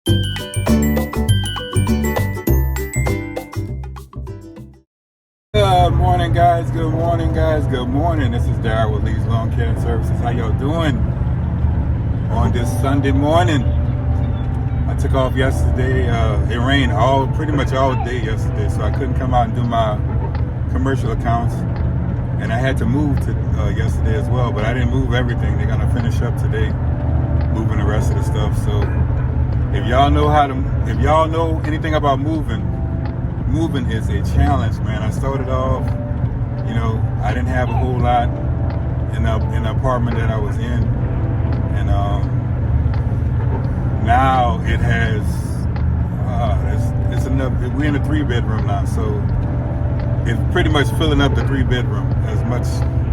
Good morning, guys. Good morning, guys. Good morning. This is Darryl with Lee's Lawn Care and Services. How y'all doing on this Sunday morning? I took off yesterday. It rained pretty much all day yesterday, so I couldn't come out and do my commercial accounts. And I had to move to yesterday as well, but I didn't move everything. They're gonna finish up today, moving the rest of the stuff. So if y'all know anything about moving is a challenge, man. I started off, I didn't have a whole lot in the apartment that I was in, and now it has. It's enough. We're in a 3-bedroom now, so it's pretty much filling up the 3-bedroom. As much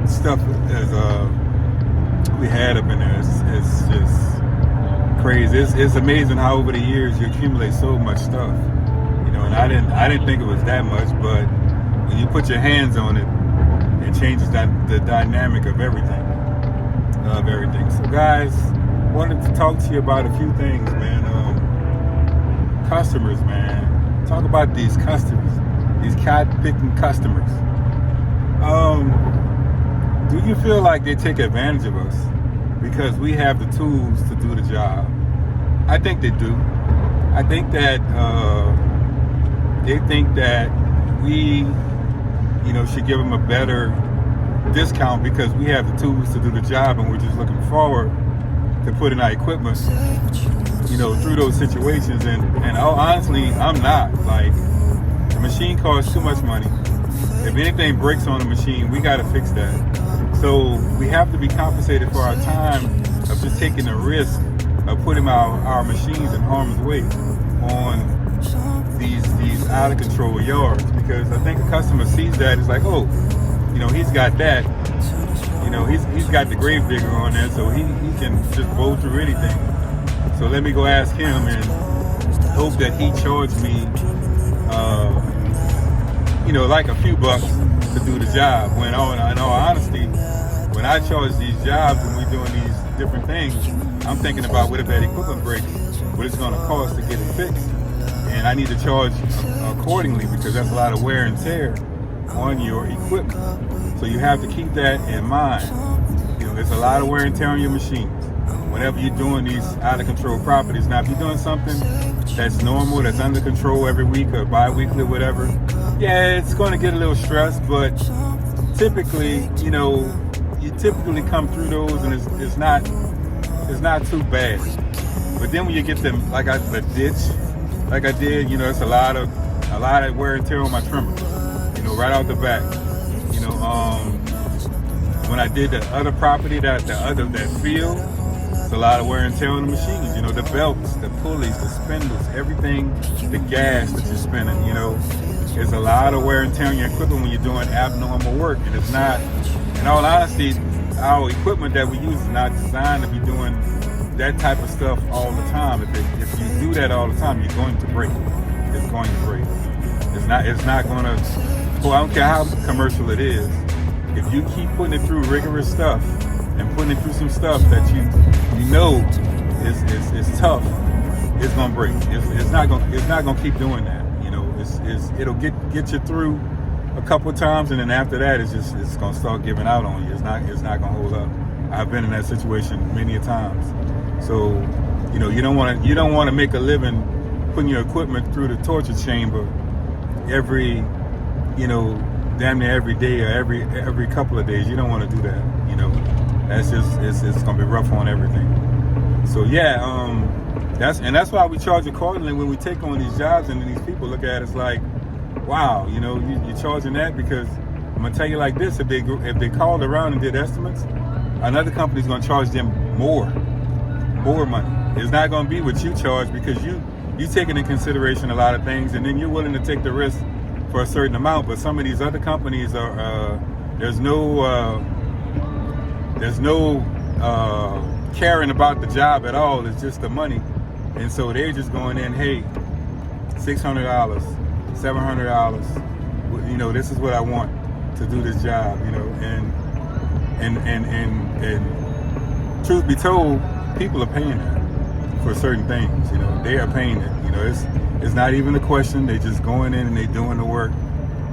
stuff as we had up in there. It's just crazy. It's amazing how over the years you accumulate so much stuff. And I didn't think it was that much, but when you put your hands on it, it changes the dynamic of everything. So guys, wanted to talk to you about a few things, man. Customers, man. Talk about these customers, these cat-picking customers. Do you feel like they take advantage of us because we have the tools to do the job? I think they do. I think that they think that we, should give them a better discount because we have the tools to do the job, and we're just looking forward to putting our equipment, through those situations. And honestly, I'm not. Like, the machine costs too much money. If anything breaks on the machine, we got to fix that. So we have to be compensated for our time of just taking the risk of putting our machines in harm's way on these out of control yards, because I think a customer sees that, it's like, oh, he's got that, he's got the grave digger on there, so he can just blow through anything. So let me go ask him and hope that he charged me like a few bucks to do the job, when in all honesty, when I charge these jobs and we're doing these different things, I'm thinking about what if that equipment breaks, what it's going to cost to get it fixed. And I need to charge accordingly, because that's a lot of wear and tear on your equipment. So you have to keep that in mind. There's a lot of wear and tear on your machines whenever you're doing these out of control properties. Now, if you're doing something that's normal, that's under control every week or bi-weekly or whatever, yeah, it's going to get a little stressed, but typically, you typically come through those and it's not too bad. But then when you get them, the ditch, like I did, it's a lot of wear and tear on my trimmer, right out the back. When I did the other property, that field, it's a lot of wear and tear on the machines. The belts, the pulleys, the spindles, everything, the gas that you're spinning. There's a lot of wear and tear on your equipment when you're doing abnormal work, and it's not. In all honesty, our equipment that we use is not designed to be doing that type of stuff all the time. If you do that all the time, you're going to break. It's going to break. It's not going to. Well, I don't care how commercial it is. If you keep putting it through rigorous stuff and putting it through some stuff that you know is tough, it's gonna break. It's not gonna keep doing that. It'll get you through a couple of times, and then after that, it's gonna start giving out on you. It's not gonna hold up. I've been in that situation many a times. So, you don't want to make a living putting your equipment through the torture chamber every, damn near every day or every couple of days. You don't want to do that. That's just it's gonna be rough on everything. So yeah, that's why we charge accordingly when we take on these jobs, and then these people look at us like, wow, you're charging that, because I'm gonna tell you like this: if they called around and did estimates, another company's gonna charge them more money. It's not gonna be what you charge, because you taking into consideration a lot of things, and then you're willing to take the risk for a certain amount. But some of these other companies are there's no caring about the job at all. It's just the money, and so they're just going in, hey, $600, $700. This is what I want to do this job. And truth be told, people are paying that for certain things. You know, they are paying it. You know, it's not even a question. They just going in and they doing the work,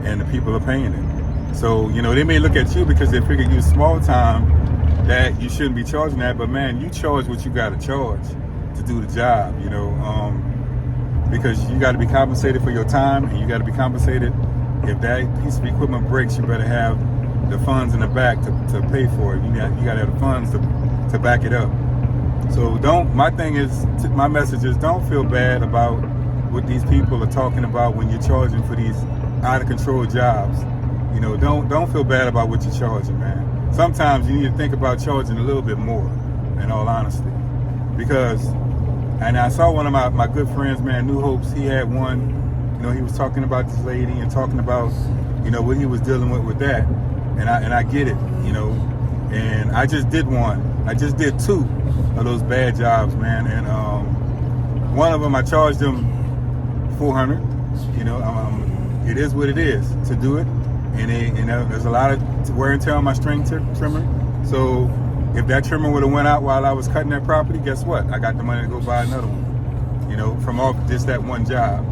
and the people are paying it. So, you know, they may look at you because they figure you small time that you shouldn't be charging that, but man, you charge what you got to charge to do the job. You know, because you got to be compensated for your time, and you got to be compensated if that piece of equipment breaks. You better have the funds in the back to pay for it. You got to have the funds to back it up. So my message is don't feel bad about what these people are talking about when you're charging for these out of control jobs. You know, don't feel bad about what you're charging, man. Sometimes you need to think about charging a little bit more, in all honesty. Because, and I saw one of my good friends, man, New Hopes, he had one, you know, he was talking about this lady and talking about, you know, what he was dealing with that. And I get it, you know. And I just did one. I just did 2 of those bad jobs, man. And one of them, I charged them $400. You know, it is what it is to do it. And there's a lot of wear and tear on my string trimmer. So if that trimmer would have went out while I was cutting that property, guess what? I got the money to go buy another one, you know, from just that one job.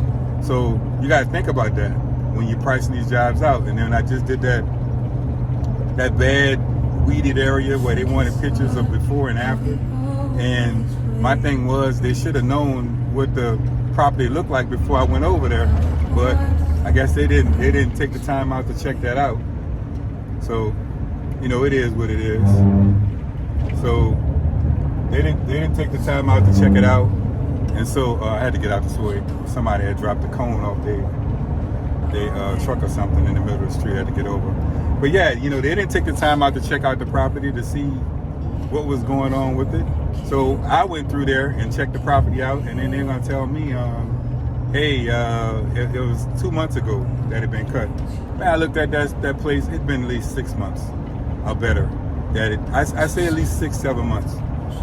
So you got to think about that when you're pricing these jobs out. And then I just did that bad weeded area where they wanted pictures of before and after. And my thing was they should have known what the property looked like before I went over there. But I guess they didn't take the time out to check that out. So, you know, it is what it is. So they didn't take the time out to check it out. And so I had to get out this way. Somebody had dropped a cone off their truck or something in the middle of the street. I had to get over. But yeah, you know, they didn't take the time out to check out the property to see what was going on with it. So I went through there and checked the property out, and then they're gonna tell me, hey, it was 2 months ago that it had been cut. Man, I looked at that place, it'd been at least 6 months or better. I say at least 6-7 months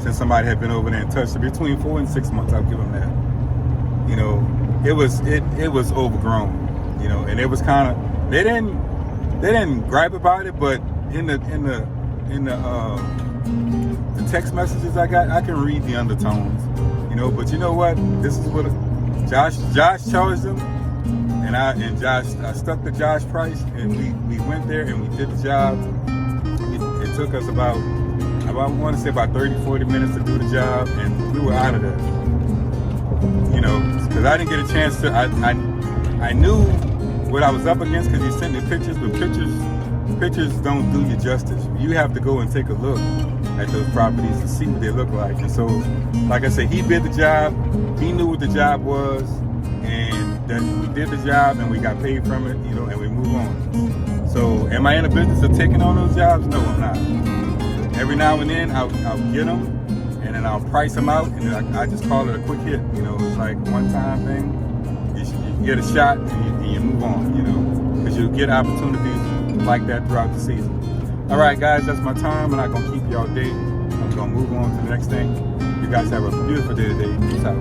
since somebody had been over there and touched it. Between 4 and 6 months, I'll give them that. You know, it was overgrown, you know, and it was kind of, they didn't gripe about it, but in the text messages I got, I can read the undertones, you know. But you know what? This is what Josh charged them, and I stuck to Josh price, and we went there and we did the job. It took us about, I want to say about 30-40 minutes to do the job, and we were out of there. You know, because I didn't get a chance to. I knew what I was up against because he sent me pictures, but pictures don't do you justice. You have to go and take a look at those properties to see what they look like. And so, like I said, he did the job. He knew what the job was, and then we did the job and we got paid from it, you know, and we move on. So, am I in the business of taking on those jobs? No, I'm not. Every now and then, I'll get them, and then I'll price them out, and then I just call it a quick hit. You know, it's like one-time thing. You get a shot, and you move on, you know, because you'll get opportunities like that throughout the season. All right, guys, that's my time. I'm not going to keep you all day. I'm going to move on to the next thing. You guys have a beautiful day today. Peace out.